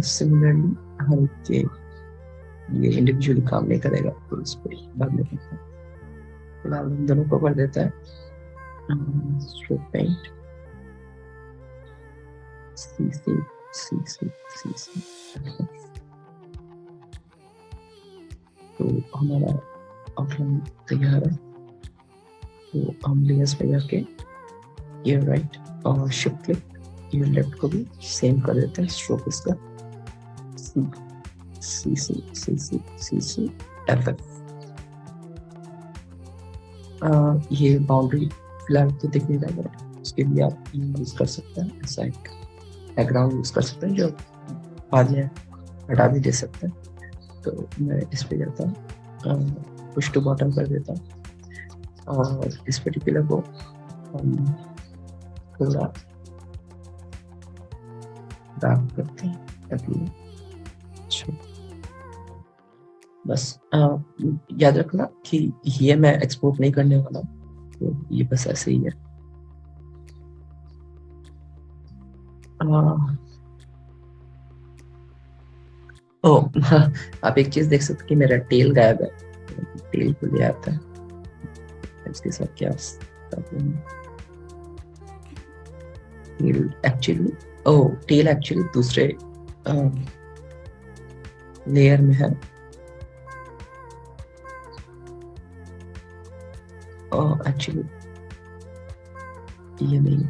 Similarly हम के ये इंडिविजुअली काम नहीं करेगा, तो इस पर बाद में करते हैं। फिलहाल हम दोनों को कर देता है स्ट्रोक पेंट सी। तो हमारा आउटलाइन तैयार है। तो हम लेयर्स पे जाके ये राइट और शिफ्ट क्लिक, ये लेफ्ट को भी सेम कर देते हैं। स्ट्रोक इसका सी एफ एफ। ये बाउंड्री फिलहाल तो दिख नहीं रहा है, उसके लिए आप यूज कर सकते हैं ऐसा एक बैकग्राउंड यूज कर सकते हैं जो बाद में हटा भी दे सकते हैं। तो मैं इस पे जाता हूँ, पुश टू बॉटम कर देता हूँ और इस पर्टिकुलर को हम थोड़ा डार्क करते हैं ताकि बस याद रखना कि ये मैं एक्सपोर्ट नहीं करने वाला, तो ये बस ऐसे ही है। आप एक चीज देख सकते हैं कि मेरा टेल गायब है, टेल को ले आता है इसके साथ क्या टेल एक्चुअली दूसरे लेयर में है। एक्चुअली ये नहीं,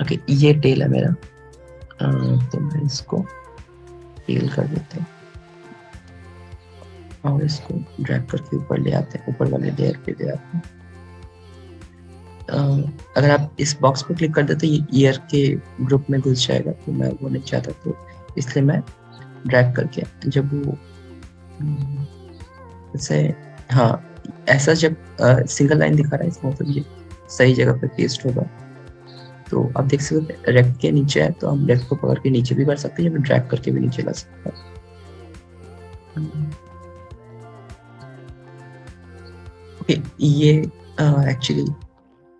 ओके ये टेल है मेरा, तो मैं इसको टेल कर देते हैं और इसको ड्रैग करके ऊपर ले आते हैं, ऊपर वाले लेयर पे ले आते हैं। अगर आप इस बॉक्स पे क्लिक कर देते ये ईयर के ग्रुप में घुस जाएगा, तो मैं वो नहीं चाहता, तो इसलिए मैं ड्रैग करके जब वो जैसे हाँ ऐसा जब सिंगल लाइन दिखा रहा है इसका मतलब ये सही जगह पे पेस्ट होगा। तो आप देख सकते हैं रेक्ट के नीचे है, तो हम रेक्ट को पकड़ के नीचे भी कर सकते हैं या ड्रैग करके भी नीचे ला सकते हैं। ओके ये एक्चुअली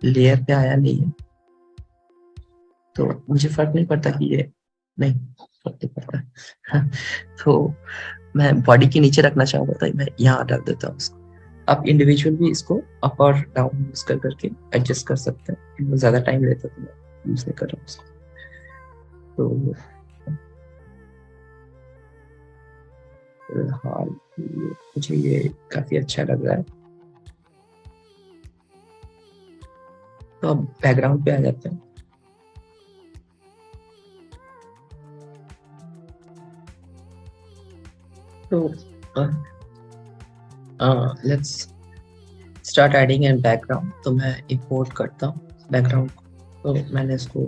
लेयर पे आया नहीं है, तो मुझे फर्क नहीं पड़ता कि ये नहीं फर्क नहीं पड़ता तो मैं बॉडी के नीचे रखना चाहूंगा तो मैं यहाँ डाल देता हूँ उसको। आप इंडिविजुअल भी इसको अप और डाउन यूज कर करके एडजस्ट कर सकते हैं, वो ज्यादा टाइम लेता तो मैं यूज नहीं कर रहा हूँ उसको। तो फिलहाल मुझे ये काफी अच्छा लग रहा है। तो अब बैकग्राउंड पे आ जाते हैं। तो let's start adding and background. तो मैं इंपोर्ट करता हूँ बैकग्राउंड को, तो मैंने इसको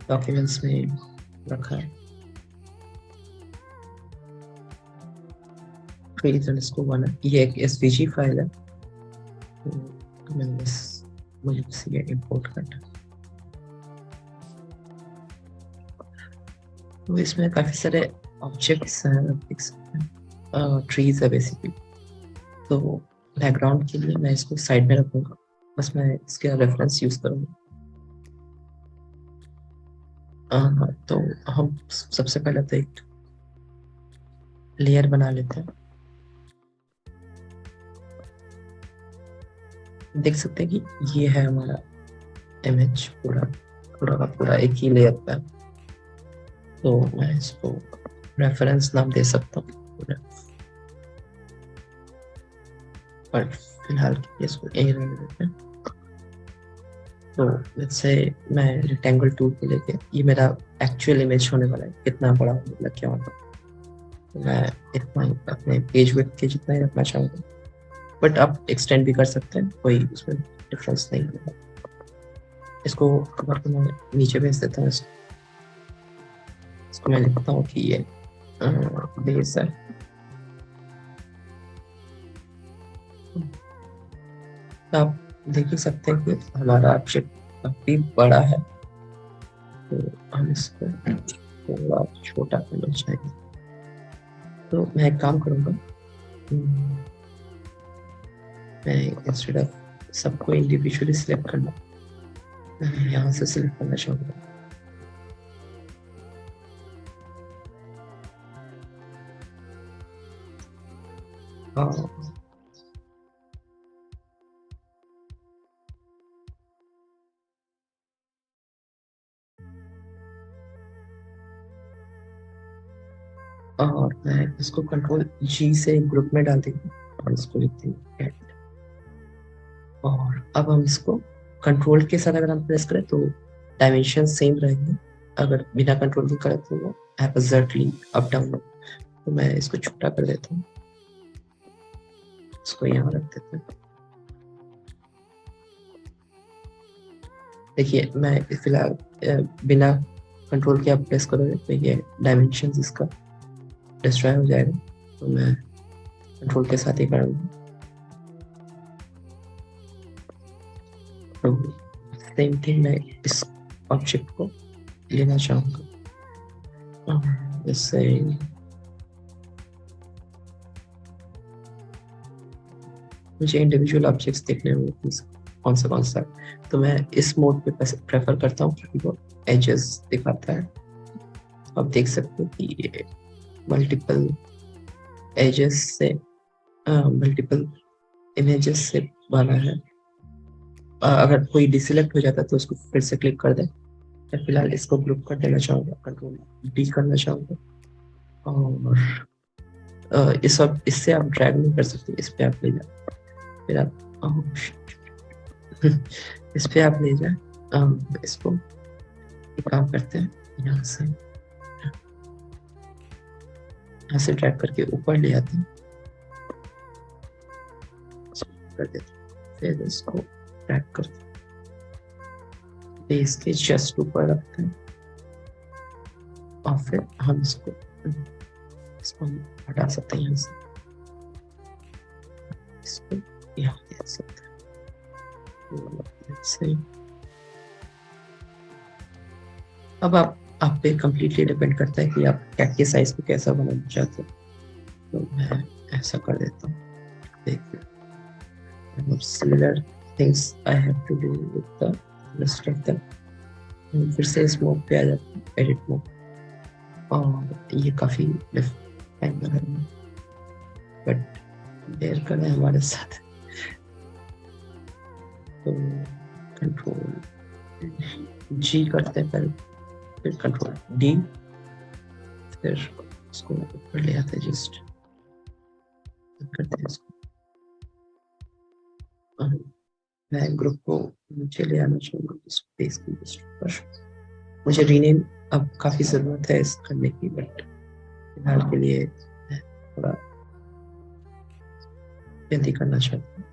डॉक्यूमेंट्स में रखा है, इसको वन है, ये एक एसवीजी फाइल है, तो मैंने मुझे इसे इंपोर्ट करना। तो इसमें काफी सारे ऑब्जेक्ट्स हैं, देख सकते हैं, ट्रीज है बेसिकली। तो बैकग्राउंड के लिए मैं इसको साइड में रखूंगा, बस मैं इसका रेफरेंस यूज करूंगा। तो हम सबसे पहले तो एक लेयर बना लेते हैं। देख सकते हैं कि ये है हमारा इमेज, पूरा का पूरा एक ही लेयर पे। तो मैं इसको रेफरेंस नाम दे सकता हूँ, पर फिलहाल इसको ए रहने देते हैं। तो लेट्स से मैं रेक्टेंगल टूल पे लेके, ये मेरा एक्चुअल इमेज होने वाला है, कितना बड़ा होने क्या होगा, तो मैं इतना ही अपने पेज विड्थ के जितना ही रखना चाहूँगा, बट आप एक्सटेंड भी कर सकते हैं, कोई उसमें डिफरेंस नहीं होगा। इसको मैं नीचे भेज देता हूँ, इसको मैं लिखता हूँ कि ये बेस है। तो आप देख ही सकते हैं कि हमारा ऑब्जेक्ट काफी बड़ा है, तो हम इसको थोड़ा छोटा करना चाहिए। तो मैं एक काम करूँगा, मैं इंस्टेड ऑफ सबको इंडिविजुअली सिलेक्ट करना, मैं यहाँ से सिलेक्ट करना चाहूँगा। और मैं इसको कंट्रोल जी से ग्रुप में डाल देंगे और इसको लिखते हैं ऐड। और अब हम इसको कंट्रोल के साथ अगर हम प्रेस करें तो डायमेंशन सेम रहेंगे, अगर बिना कंट्रोल के करें तो वो हैप्पजर्टली अप डाउन। तो मैं इसको छोटा कर देता हूँ, इसको यहाँ रख देते हैं। देखिए मैं फिलहाल बिना कंट्रोल के आप प्रेस करोगे तो ये डायमेंशन इसका डिस्ट्रॉय हो जाएगा, तो मैं कंट्रोल के साथ ही करूँगा। तो सेम थिंग मैं इस ऑब्जेक्ट को लेना चाहूँगा, जैसे मुझे इंडिविजुअल ऑब्जेक्ट्स देखने में कौन सा, तो मैं इस मोड पे प्रेफर करता हूँ क्योंकि वो एजेस दिखाता है। आप देख सकते हो कि ये मल्टीपल एजेस से मल्टीपल इमेजेस से बना है। अगर कोई डिसेलेक्ट हो जाता है तो उसको फिर से क्लिक कर दें। मैं फिलहाल इसको ग्रुप कर देना चाहूँगा, कंट्रोल डी करना चाहूँगा। और इससे आप ड्रैग नहीं कर सकते, इस पे आप ले जाए, फिर आप इस पे आप ले जाए। इसको एक काम करते हैं, यहाँ से ड्रैग करके ऊपर ले आते हैं, कर देते हैं, फिर इसको ड्रैग करते हैं, बेस के जस्ट ऊपर रखते हैं और फिर हम इसको हटा सकते हैं यहाँ से, इसको यहाँ दे सकते हैं। अब आप पे कंप्लीटली डिपेंड करता है कि आप कैट के साइज को कैसा बनाना चाहते हैं। तो मैं ऐसा कर देता हूँ, देखिए similar things I have to do with the rest of them. फिर से इस मोड पे आ जाते हैं, एडिट मोड, और ये काफी टाइम लगा है, बट देर करना है हमारे साथ। तो कंट्रोल जी करते हैं पहले, फिर कंट्रोल डी, फिर इसको ऊपर ले आते हैं, जस्ट करते हैं इसको। मैं ग्रुप को नीचे ले आना चाहूँगा, स्पेस की पर मुझे रीनेम अब काफी जरूरत है इस करने की, बट फिलहाल के लिए थोड़ा जल्दी करना चाहता हूँ।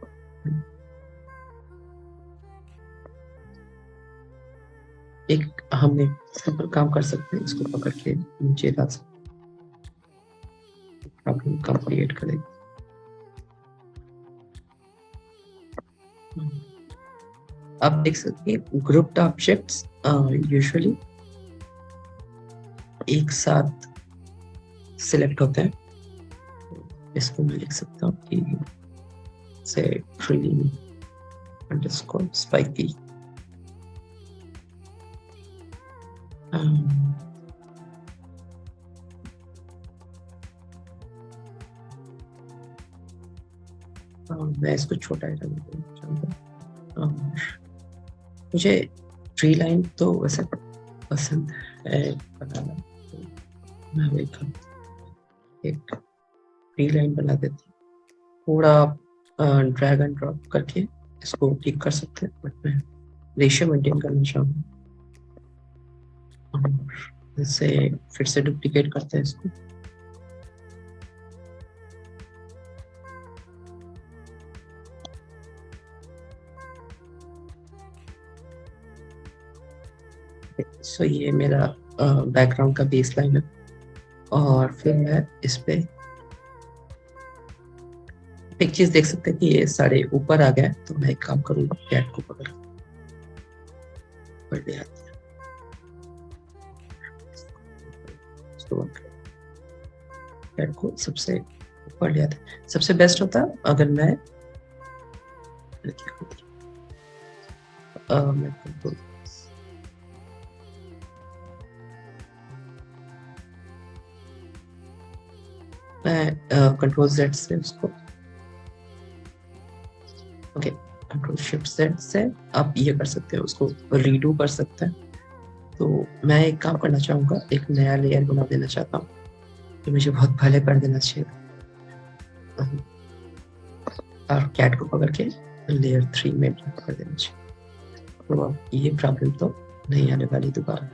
एक हम एक सिंपल काम कर सकते हैं, इसको पकड़ के नीचे ला सकते हैं, प्रॉब्लम कंप्लीट करेंगे। आप देख सकते हैं ग्रुप्ड ऑब्जेक्ट्स यूजुअली एक साथ सिलेक्ट होते हैं। इसको मैं लिख सकता हूँ कि से ट्री अंडरस्कोर स्पाइकी, मैं इसको छोटा ही रखना चाहूँगा। मुझे ट्री लाइन तो वैसे पसंद है बनाना, तो मैं एक ट्री लाइन बना देती हूँ। थोड़ा ड्रैग एंड ड्रॉप करके इसको ठीक कर सकते हैं, बट मैं रेशियो मेंटेन करना चाहूँगा। जैसे फिर से डुप्लीकेट करते हैं इसको, सो ये मेरा बैकग्राउंड का बेस लाइन है। और फिर मैं इस पे एक चीज देख सकते हैं कि ये सारे ऊपर आ गए, तो मैं एक काम करूंगा, कैट को पकड़ ले आते हैं, कैट को सबसे ऊपर ले आते हैं। सबसे बेस्ट होता अगर मैं मैं कंट्रोल कंट्रोल जेड से उसको, ओके, कंट्रोल शिफ्ट जेड से आप ये कर सकते हो, उसको रीडू कर सकते हैं। तो मैं एक काम करना चाहूंगा, एक नया लेयर बना देना चाहता हूँ, तो मुझे बहुत पहले कर देना चाहिए। और कैट को पकड़ के लेयर 3 में पकड़ देना चाहिए, तो अब ये प्रॉब्लम तो नहीं आने वाली दोबारा।